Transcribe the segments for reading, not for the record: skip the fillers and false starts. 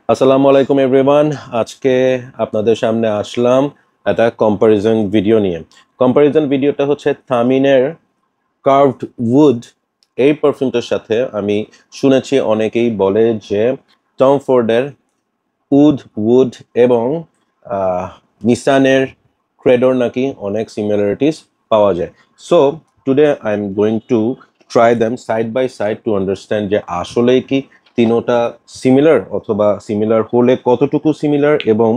আসসালামু আলাইকুম এভরিওয়ান। আজকে আপনাদের সামনে আসলাম একটা কম্পারিজন ভিডিও নিয়ে। কম্পারিজন ভিডিওটা হচ্ছে থামিনের কার্ভড উড এই পারফিউমটার সাথে। আমি শুনেছি অনেকেই বলে যে টম ফোর্ডের উড এবং নিসানের ক্রেডোর নাকি অনেক সিমিলারিটিস পাওয়া যায়। So today I am going to try them side by side to understand যে আসলেই কি তিনোটা সিমিলার, অথবা সিমিলার হলে কতটুকু সিমিলার, এবং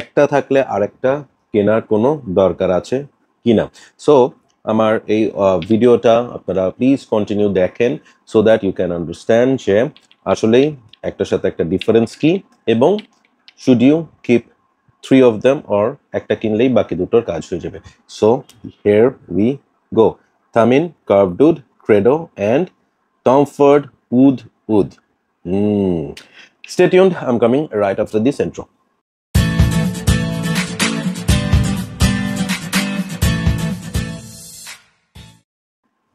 একটা থাকলে আরেকটা কেনার কোনো দরকার আছে কিনা। সো আমার এই ভিডিওটা আপনারা প্লিজ কন্টিনিউ দেখেন, so that you can understand যে আসলেই একটার সাথে একটা ডিফারেন্স কি, এবং should you keep three of them, or একটা কিনলেই বাকি দুটোর কাজ হয়ে যাবে। So here we go. Thameen Carved Oud, Creed and Tom Ford Oud. Stay tuned, I'm coming right after this intro.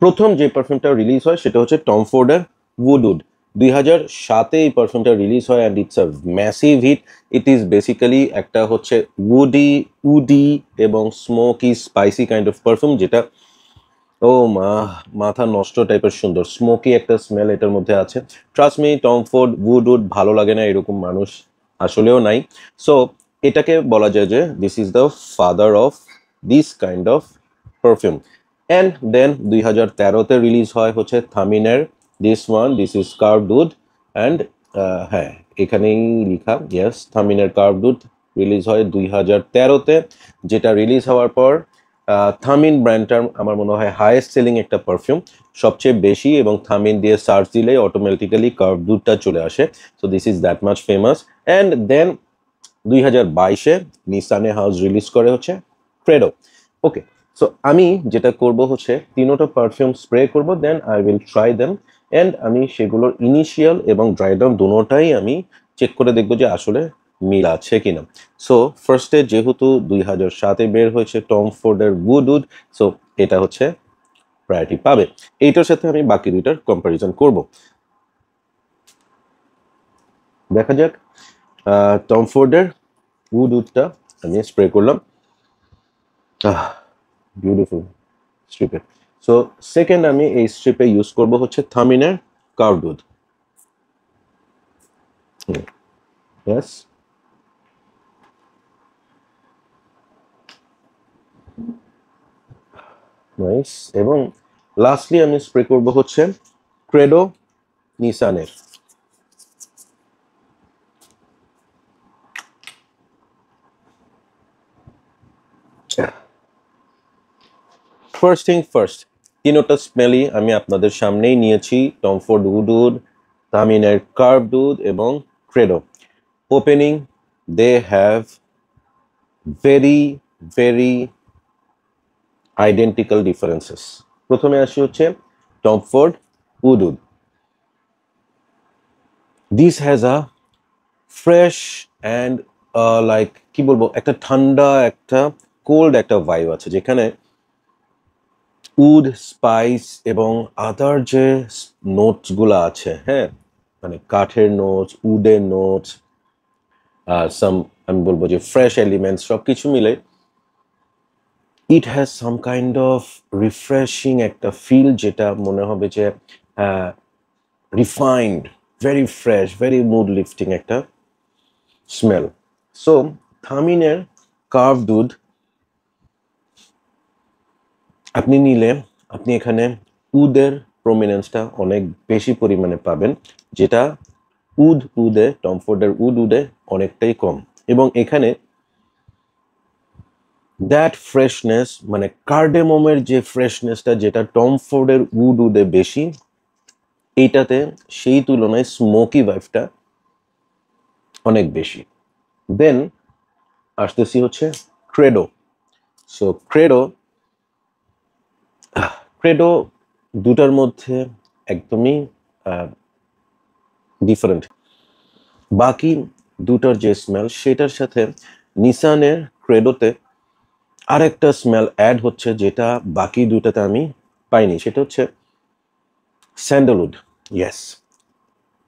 প্রথম যে পারফিউমটা রিলিজ হয় সেটা হচ্ছে টম ফোর্ডের উড। 2007-এ এই পারফিউমটা রিলিজ হয় and it's a massive hit. It is basically একটা হচ্ছে উডি এবং smoky spicy kind of perfume, যেটা ও মাথা নষ্ট টাইপের সুন্দর স্মোকি একটা স্মেল এটার মধ্যে আছে। Trust me, Tom Ford wood ভালো লাগে না এরকম মানুষ আসলেও নাই। সো এটাকে বলা যায় যে this is the father of this kind of perfume. And then 2013-তে রিলিজ হয় হচ্ছে থামিনের this is carved oud. And হ্যাঁ, এখানেই লেখা, ইয়েস, থামিনের কার্ভড উড রিলিজ হয় 2013-তে, যেটা রিলিজ হওয়ার পর থামিন ব্র্যান্ডটার আমার মনে হয় হাইয়েস্ট সেলিং একটা পারফিউম, সবচেয়ে বেশি, এবং থামিন দিয়ে সার্চ দিলে অটোমেটিক্যালি কার্ভড উডটা চলে আসে। So this is that much famous. And then 2022-এ নিসানে হাউস রিলিজ করে হচ্ছে ক্রেডো। ওকে, সো আমি যেটা করব হচ্ছে তিনোটা পারফিউম স্প্রে করব, then I will try them, and আমি সেগুলোর ইনিশিয়াল এবং ড্রাই ডাউন দুটোটাই আমি চেক করে দেখবো যে আসলে মিল আছে কিনা। সো ফার্স্টে যেহেতু 2007-এ বের হয়েছে টম ফোর্ডের উড, সো এটা হচ্ছে প্রায়োরিটি পাবে। এইটার সাথে আমি বাকি দুইটার কম্পারিজন করব। দেখা যাক। টম ফোর্ডের উডটা আমি স্প্রে করলাম। বিউটিফুল স্ট্রিপে। সো সেকেন্ড আমি এই স্ট্রিপে ইউজ করব হচ্ছে থামিনের কার্ভড উড। Yes, nice. এবং লাস্টলি আমি স্প্রে করব হচ্ছে ক্রেডো নিসানের। ফার্স্ট থিং ফার্স্ট, তিনোটা স্মেলই আমি আপনাদের সামনেই নিয়েছি, টম ফোর্ড উড, থামিনের কার্ভড উড এবং Credo. Opening, they have very very identical differences. প্রথমে আসি হচ্ছে Tom Ford oud. This has a fresh and like কি বলবো, একটা ঠান্ডা, একটা কোল্ড একটা ভাইব আছে, যেখানে উড, স্পাইস এবং আদার যে নোটসগুলো আছে, হ্যাঁ, মানে কাঠের নোটস, উডের নোটস, সাম, আমি বলবো যে ফ্রেশ এলিমেন্টস, সব কিছু মিলে it has some kind of refreshing একটা ফিল, যেটা মনে হবে যে refined, very fresh, very mood lifting একটা স্মেল। সো থামিনের কার্ভড উড আপনি নিলে আপনি এখানে উদের প্রমিনেন্সটা অনেক বেশি পরিমাণে পাবেন, যেটা টম ফোর্ডের উডে অনেকটাই কম। এবং এখানে দ্যাট ফ্রেশনেস, মানে কার্ডেমমের যে ফ্রেশনেসটা যেটা টম ফোর্ডের উডে বেশি, এইটাতে সেই তুলনায় স্মোকি ভাইবটা অনেক বেশি। দেন আসতেছি হচ্ছে ক্রেডো। সো ক্রেডো ক্রেডো দুটার মধ্যে একদমই ডিফারেন্ট। বাকি দুটার যে স্মেল সেটার সাথে নিসানের ক্রেডোতে আরেকটা স্মেল অ্যাড হচ্ছে, যেটা বাকি দুটাতে আমি পাইনি, সেটা হচ্ছে sandalwood. Yes,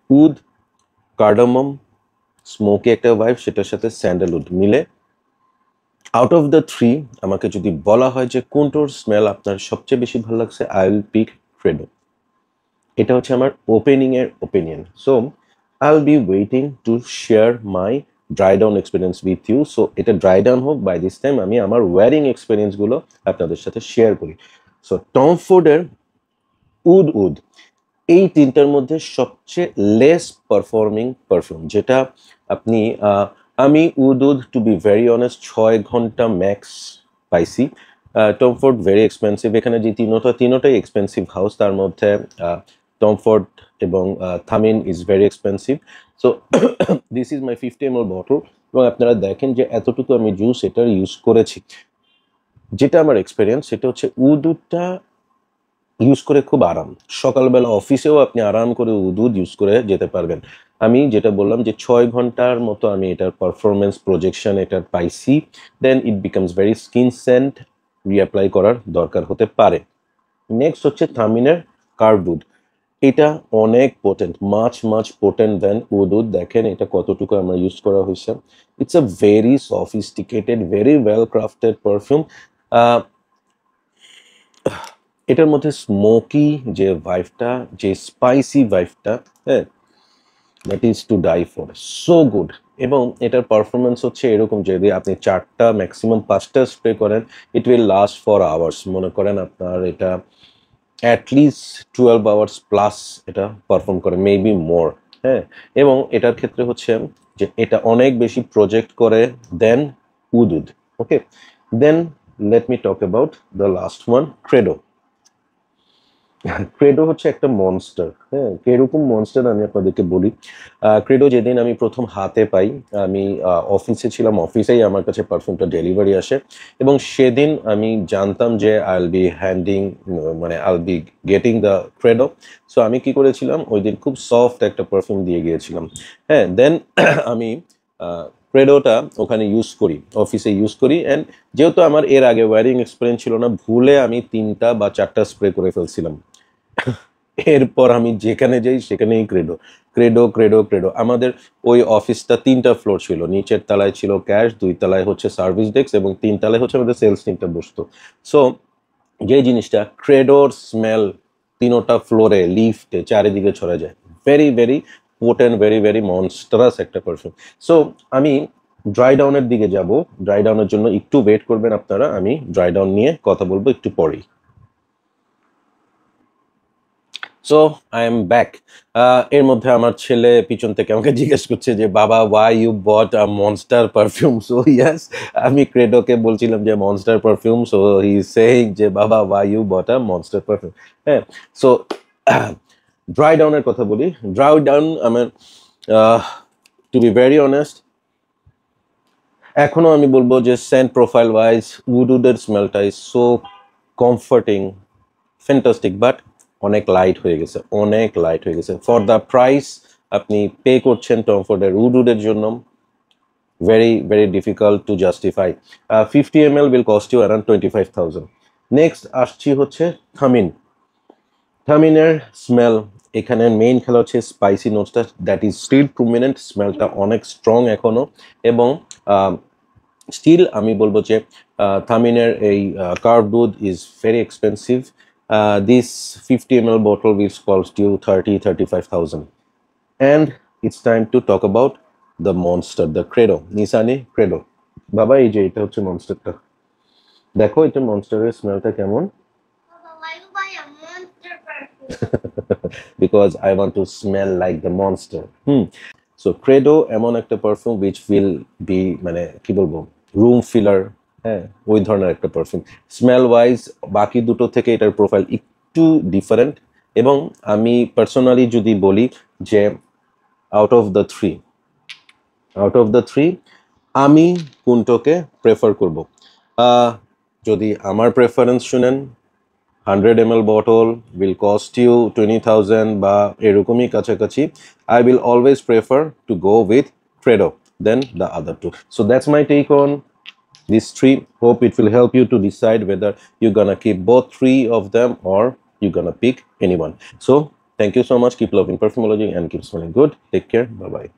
wood, cardamom, smoky একটা ভাইব, সেটার সাথে স্যান্ডেলউড মিলে আউট অফ দ্য থ্রি আমাকে যদি বলা হয় যে কোনটোর স্মেল আপনার সবচেয়ে বেশি ভালো লাগছে, আই উইল পিক ক্রেডো। এটা হচ্ছে আমার ওপেনিং এর opinion. So I will be waiting to share my dry down experience with you. So এটা ড্রাই ডাউন হোক, বাই দিস টাইম আমি আমার ওয়ারিং এক্সপিরিয়েন্সগুলো আপনাদের সাথে শেয়ার করি। সো টম ফোর্ডের উড উড এই তিনটার মধ্যে সবচেয়ে লেস পারফর্মিং পারফিউম যেটা আপনি আমি wood wood to be very honest 6 ঘন্টা ম্যাক্স পাইছি। টম ফোর্ড ভেরি এক্সপেন্সিভ, এখানে যে তিনোটাই এক্সপেন্সিভ হাউস, তার মধ্যে টম ফোর্ড এবং Thameen is very expensive. So this is my 50 ml bottle, এবং আপনারা দেখেন যে এতটুকু আমি জুস এটার ইউজ করেছি। যেটা আমার এক্সপিরিয়েন্স সেটা হচ্ছে উড উডটা ইউজ করে খুব আরাম, সকালবেলা অফিসেও আপনি আরাম করে উদ ইউজ করে যেতে পারবেন। আমি যেটা বললাম যে 6 ঘন্টার মতো আমি এটার পারফরমেন্স প্রজেকশন এটার পাইছি, then it becomes very skin scent, reapply করার দরকার হতে পারে। নেক্সট হচ্ছে থামিনের কার্ভউড, এটা অনেক potent, much potent then wood. দেখেন এটা কতটুকু আমার ইউজ করা হয়েছে। It's a very sophisticated, very well crafted perfume. এটার মধ্যে স্মোকি যে ভাইভটা, যে স্পাইসি ভাইভটা, হ্যাঁ, that is to die for, so good. এবং এটার পারফরমেন্স হচ্ছে এরকম, যদি আপনি 4টা ম্যাক্সিমাম 5টা স্প্রে করেন, it will last for hours. মনে করেন আপনার এটা অ্যাটলিস্ট 12 আওয়ার্স প্লাস এটা পারফর্ম করে, মেবি মোর। হ্যাঁ, এবং এটার ক্ষেত্রে হচ্ছে যে এটা অনেক বেশি প্রজেক্ট করে than oud. Okay, then let me talk about the last one, Credo. Credo হচ্ছে একটা মনস্টার। হ্যাঁ, কিরকম মনস্টার আমি আপনাদেরকে বলি। ক্রেডো যেদিন আমি প্রথম হাতে পাই, আমি অফিসে ছিলাম, অফিসেই আমার কাছে পারফিউমটা ডেলিভারি আসে, এবং সেদিন আমি জানতাম যে আই উইল বি হ্যান্ডিং, মানে I will be getting the Credo. So আমি কি করেছিলাম, ওই দিন খুব সফট একটা পারফিউম দিয়ে গিয়েছিলাম। হ্যাঁ, দেন আমি ক্রেডোটা ওখানে ইউজ করি, অফিসে ইউজ করি, অ্যান্ড যেহেতু আমার এর আগে ওয়ারিং এক্সপিরিয়েন্স ছিল না, ভুলে আমি 3টা বা 4টা স্প্রে করে ফেলছিলাম। এরপর আমি যেখানে যাই সেখানেই ক্রেডো ক্রেডো ক্রেডো ক্রেডো। আমাদের ওই অফিসটা 3টা ফ্লোর ছিল, নিচের তলায় ছিল ক্যাশ, 2 তলায় হচ্ছে সার্ভিস ডেস্ক, এবং 3 তলায় হচ্ছে আমাদের সেলস টিমটা বসতো। সো যে জিনিসটা ক্রেডোর স্মেল 3টা ফ্লোরে, লিফটে, চারিদিকে ছড়া যায়, ভেরি পোটেন্ট, ভেরি মনস্টারাস একটা পারফিউম। সো আমি ড্রাই ডাউনের দিকে যাব। ড্রাই ডাউনের জন্য একটু ওয়েট করবেন আপনারা, আমি ড্রাই ডাউন নিয়ে কথা বলবো একটু পরেই। So I am back. এর মধ্যে আমার ছেলে পিছন থেকে আমাকে জিজ্ঞেস করছে যে বাবা, why you bought a monster perfume? So yes, আমি ক্রেডোকে বলছিলাম যে monster perfume, so he is saying যে বাবা, why you bought a monster perfume. হ্যাঁ, সো ড্রাই ডাউনের কথা বলি। ড্রাই ডাউন আমার, টু বি ভেরি অনেস্ট, এখনো আমি বলবো যে সেন্ট প্রোফাইল ওয়াইজ উডের স্মেলটা is so comforting, fantastic, but অনেক লাইট হয়ে গেছে, অনেক লাইট হয়ে গেছে ফর দ্য প্রাইস আপনি পে করছেন টম ফোর্ডের উডের জন্য। Very difficult to justify. 50 ml will cost you around 25,000। Next আসছি হচ্ছে থামিন। থামিনের স্মেল, এখানে মেইন খেলা হচ্ছে স্পাইসি নোটসটা, দ্যাট ইজ স্টিল প্রমিনেন্ট, স্মেলটা অনেক স্ট্রং এখনো, এবং স্টিল আমি বলবো যে থামিনের এই carved oud is very expensive. This 50 ml bottle will cost you 35,000. And it's time to talk about the monster, the Credo, Nissan Credo. বাবা, এই যে এটা হচ্ছে মনস্টারটা, দেখো এটা মনস্টারের স্মেলটা কেমন। Because I want to smell like the monster. So Credo এমন একটা পারফিউম which will be, মানে কি বলবো, রুম ফিলার। হ্যাঁ, ওই ধরনের একটা পারফিউম। স্মেল ওয়াইজ বাকি দুটো থেকে এটার প্রোফাইল একটু ডিফারেন্ট, এবং আমি পার্সোনালি যদি বলি যে আউট অফ দ্য থ্রি আমি কোনটাকে প্রেফার করব, যদি আমার প্রেফারেন্স শুনেন, 100 ml bottle will cost you 20,000 বা এরকমই কাছাকাছি, I will always prefer to go with Credo than the other two. So that's my take on these three. Hope it will help you to decide whether you're gonna keep both three of them or you're gonna pick anyone. So thank you so much. Keep loving perfumology and keep smelling good. Take care. Bye bye.